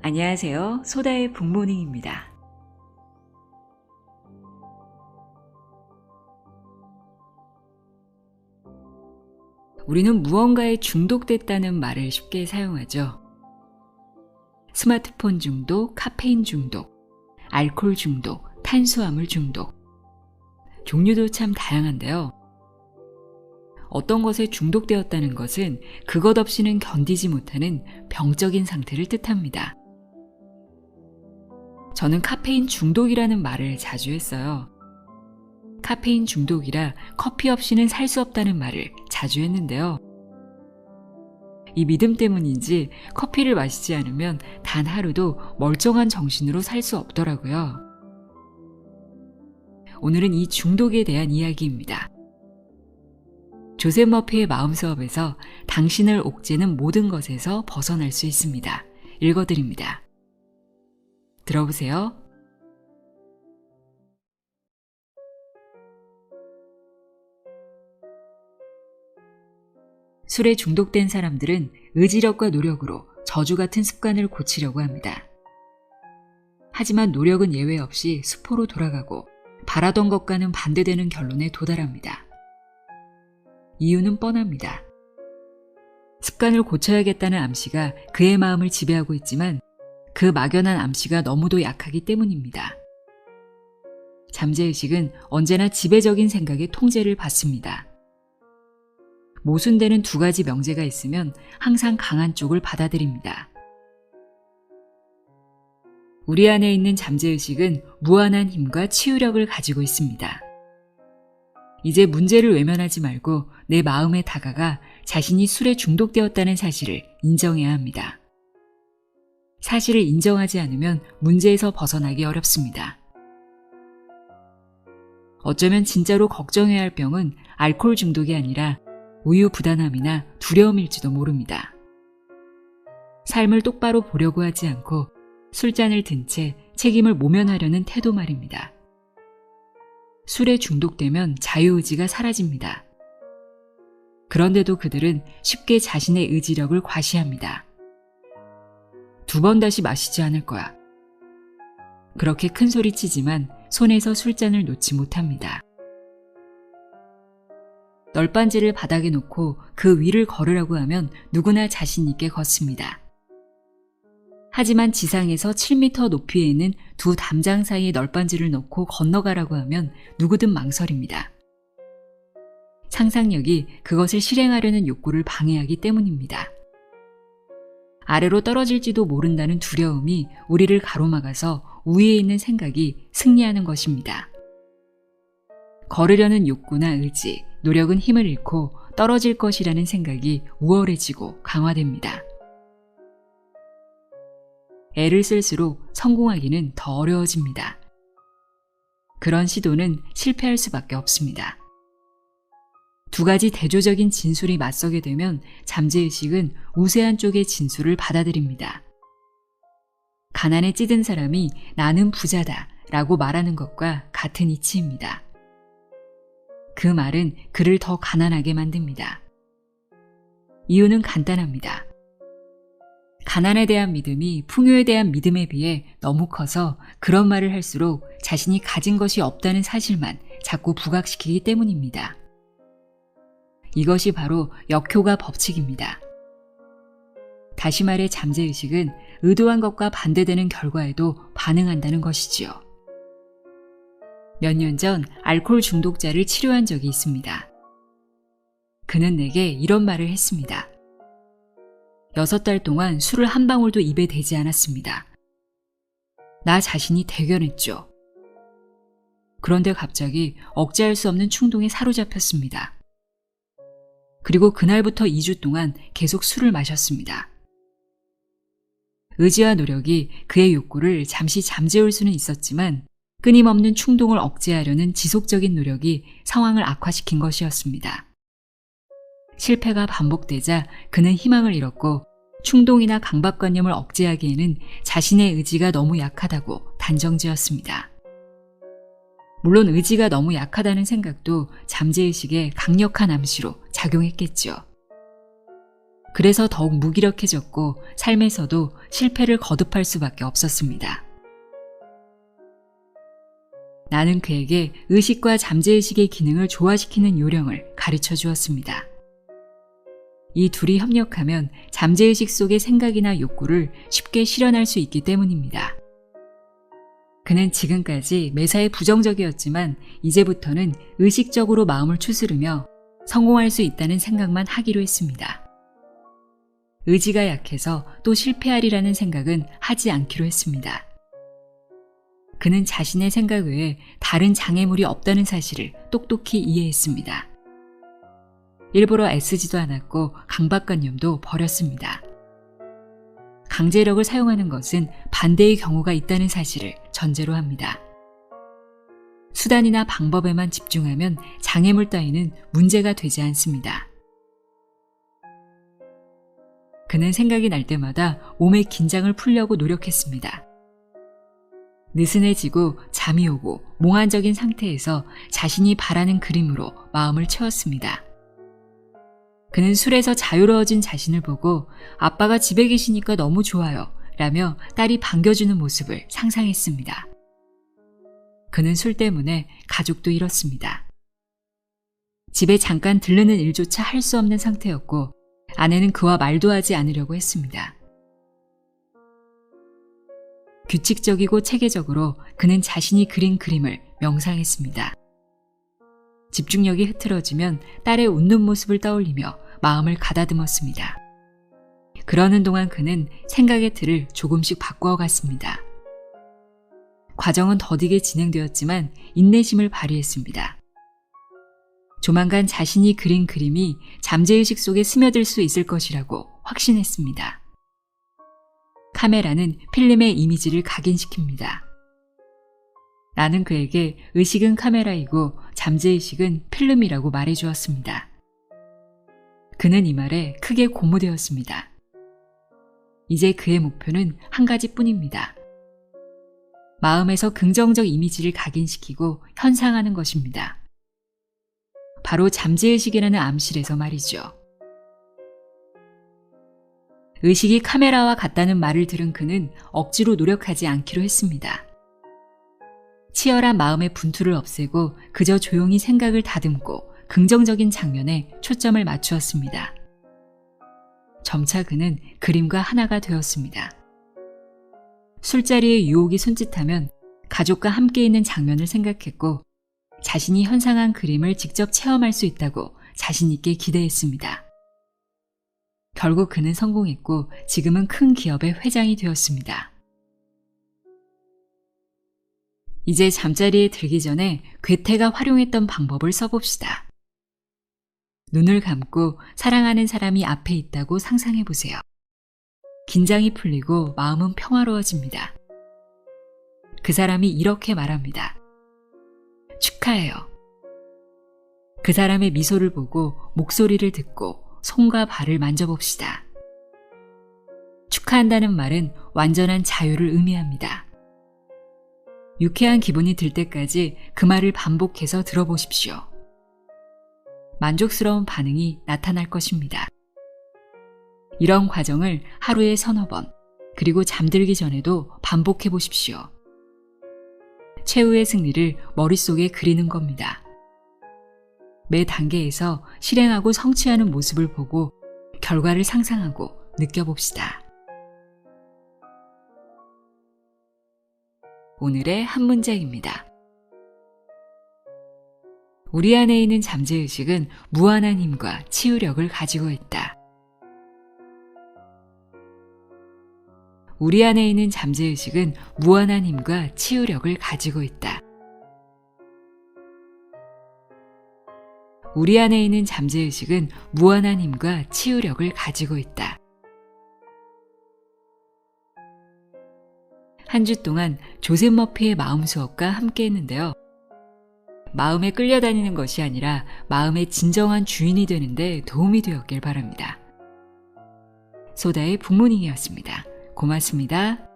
안녕하세요. 소다의 굿모닝입니다. 우리는 무언가에 중독됐다는 말을 쉽게 사용하죠. 스마트폰 중독, 카페인 중독, 알코올 중독, 탄수화물 중독. 종류도 참 다양한데요. 어떤 것에 중독되었다는 것은 그것 없이는 견디지 못하는 병적인 상태를 뜻합니다. 저는 카페인 중독이라는 말을 자주 했어요. 카페인 중독이라 커피 없이는 살 수 없다는 말을 자주 했는데요. 이 믿음 때문인지 커피를 마시지 않으면 단 하루도 멀쩡한 정신으로 살 수 없더라고요. 오늘은 이 중독에 대한 이야기입니다. 조셉 머피의 마음 수업에서 당신을 옥죄는 모든 것에서 벗어날 수 있습니다. 읽어드립니다. 들어보세요. 술에 중독된 사람들은 의지력과 노력으로 저주 같은 습관을 고치려고 합니다. 하지만 노력은 예외 없이 수포로 돌아가고 바라던 것과는 반대되는 결론에 도달합니다. 이유는 뻔합니다. 습관을 고쳐야겠다는 암시가 그의 마음을 지배하고 있지만 그 막연한 암시가 너무도 약하기 때문입니다. 잠재의식은 언제나 지배적인 생각의 통제를 받습니다. 모순되는 두 가지 명제가 있으면 항상 강한 쪽을 받아들입니다. 우리 안에 있는 잠재의식은 무한한 힘과 치유력을 가지고 있습니다. 이제 문제를 외면하지 말고 내 마음에 다가가 자신이 술에 중독되었다는 사실을 인정해야 합니다. 사실을 인정하지 않으면 문제에서 벗어나기 어렵습니다. 어쩌면 진짜로 걱정해야 할 병은 알코올 중독이 아니라 우유부단함이나 두려움일지도 모릅니다. 삶을 똑바로 보려고 하지 않고 술잔을 든 채 책임을 모면하려는 태도 말입니다. 술에 중독되면 자유의지가 사라집니다. 그런데도 그들은 쉽게 자신의 의지력을 과시합니다. 2번 다시 마시지 않을 거야. 그렇게 큰 소리 치지만 손에서 술잔을 놓지 못합니다. 널빤지를 바닥에 놓고 그 위를 걸으라고 하면 누구나 자신 있게 걷습니다. 하지만 지상에서 7m 높이에 있는 두 담장 사이에 널빤지를 놓고 건너가라고 하면 누구든 망설입니다. 상상력이 그것을 실행하려는 욕구를 방해하기 때문입니다. 아래로 떨어질지도 모른다는 두려움이 우리를 가로막아서 위에 있는 생각이 승리하는 것입니다. 걸으려는 욕구나 의지, 노력은 힘을 잃고 떨어질 것이라는 생각이 우월해지고 강화됩니다. 애를 쓸수록 성공하기는 더 어려워집니다. 그런 시도는 실패할 수밖에 없습니다. 두 가지 대조적인 진술이 맞서게 되면 잠재의식은 우세한 쪽의 진술을 받아들입니다. 가난에 찌든 사람이 나는 부자다 라고 말하는 것과 같은 이치입니다. 그 말은 그를 더 가난하게 만듭니다. 이유는 간단합니다. 가난에 대한 믿음이 풍요에 대한 믿음에 비해 너무 커서 그런 말을 할수록 자신이 가진 것이 없다는 사실만 자꾸 부각시키기 때문입니다. 이것이 바로 역효과 법칙입니다. 다시 말해 잠재의식은 의도한 것과 반대되는 결과에도 반응한다는 것이지요. 몇 년 전 알코올 중독자를 치료한 적이 있습니다. 그는 내게 이런 말을 했습니다. 6달 동안 술을 한 방울도 입에 대지 않았습니다. 나 자신이 대견했죠. 그런데 갑자기 억제할 수 없는 충동에 사로잡혔습니다. 그리고 그날부터 2주 동안 계속 술을 마셨습니다. 의지와 노력이 그의 욕구를 잠시 잠재울 수는 있었지만 끊임없는 충동을 억제하려는 지속적인 노력이 상황을 악화시킨 것이었습니다. 실패가 반복되자 그는 희망을 잃었고 충동이나 강박관념을 억제하기에는 자신의 의지가 너무 약하다고 단정지었습니다. 물론 의지가 너무 약하다는 생각도 잠재의식에 강력한 암시로 작용했겠죠. 그래서 더욱 무기력해졌고 삶에서도 실패를 거듭할 수밖에 없었습니다. 나는 그에게 의식과 잠재의식의 기능을 조화시키는 요령을 가르쳐 주었습니다. 이 둘이 협력하면 잠재의식 속의 생각이나 욕구를 쉽게 실현할 수 있기 때문입니다. 그는 지금까지 매사에 부정적이었지만 이제부터는 의식적으로 마음을 추스르며 성공할 수 있다는 생각만 하기로 했습니다. 의지가 약해서 또 실패하리라는 생각은 하지 않기로 했습니다. 그는 자신의 생각 외에 다른 장애물이 없다는 사실을 똑똑히 이해했습니다. 일부러 애쓰지도 않았고 강박관념도 버렸습니다. 강제력을 사용하는 것은 반대의 경우가 있다는 사실을 전제로 합니다. 수단이나 방법에만 집중하면 장애물 따위는 문제가 되지 않습니다. 그는 생각이 날 때마다 몸의 긴장을 풀려고 노력했습니다. 느슨해지고 잠이 오고 몽환적인 상태에서 자신이 바라는 그림으로 마음을 채웠습니다. 그는 술에서 자유로워진 자신을 보고 아빠가 집에 계시니까 너무 좋아요 라며 딸이 반겨주는 모습을 상상했습니다. 그는 술 때문에 가족도 잃었습니다. 집에 잠깐 들르는 일조차 할 수 없는 상태였고 아내는 그와 말도 하지 않으려고 했습니다. 규칙적이고 체계적으로 그는 자신이 그린 그림을 명상했습니다. 집중력이 흐트러지면 딸의 웃는 모습을 떠올리며 마음을 가다듬었습니다. 그러는 동안 그는 생각의 틀을 조금씩 바꾸어갔습니다. 과정은 더디게 진행되었지만 인내심을 발휘했습니다. 조만간 자신이 그린 그림이 잠재의식 속에 스며들 수 있을 것이라고 확신했습니다. 카메라는 필름의 이미지를 각인시킵니다. 나는 그에게 의식은 카메라이고 잠재의식은 필름이라고 말해주었습니다. 그는 이 말에 크게 고무되었습니다. 이제 그의 목표는 한 가지뿐입니다. 마음에서 긍정적 이미지를 각인시키고 현상하는 것입니다. 바로 잠재의식이라는 암실에서 말이죠. 의식이 카메라와 같다는 말을 들은 그는 억지로 노력하지 않기로 했습니다. 치열한 마음의 분투를 없애고 그저 조용히 생각을 다듬고 긍정적인 장면에 초점을 맞추었습니다. 점차 그는 그림과 하나가 되었습니다. 술자리에 유혹이 손짓하면 가족과 함께 있는 장면을 생각했고 자신이 현상한 그림을 직접 체험할 수 있다고 자신 있게 기대했습니다. 결국 그는 성공했고 지금은 큰 기업의 회장이 되었습니다. 이제 잠자리에 들기 전에 괴테가 활용했던 방법을 써봅시다. 눈을 감고 사랑하는 사람이 앞에 있다고 상상해 보세요. 긴장이 풀리고 마음은 평화로워집니다. 그 사람이 이렇게 말합니다. 축하해요. 그 사람의 미소를 보고 목소리를 듣고 손과 발을 만져봅시다. 축하한다는 말은 완전한 자유를 의미합니다. 유쾌한 기분이 들 때까지 그 말을 반복해서 들어보십시오. 만족스러운 반응이 나타날 것입니다. 이런 과정을 하루에 서너 번, 그리고 잠들기 전에도 반복해 보십시오. 최후의 승리를 머릿속에 그리는 겁니다. 매 단계에서 실행하고 성취하는 모습을 보고 결과를 상상하고 느껴봅시다. 오늘의 한 문장입니다. 우리 안에 있는 잠재의식은 무한한 힘과 치유력을 가지고 있다. 우리 안에 있는 잠재의식은 무한한 힘과 치유력을 가지고 있다. 우리 안에 있는 잠재의식은 무한한 힘과 치유력을 가지고 있다. 한 주 동안 조셉 머피의 마음 수업과 함께 했는데요. 마음에 끌려다니는 것이 아니라 마음의 진정한 주인이 되는 데 도움이 되었길 바랍니다. 소다의 북모닝이었습니다. 고맙습니다.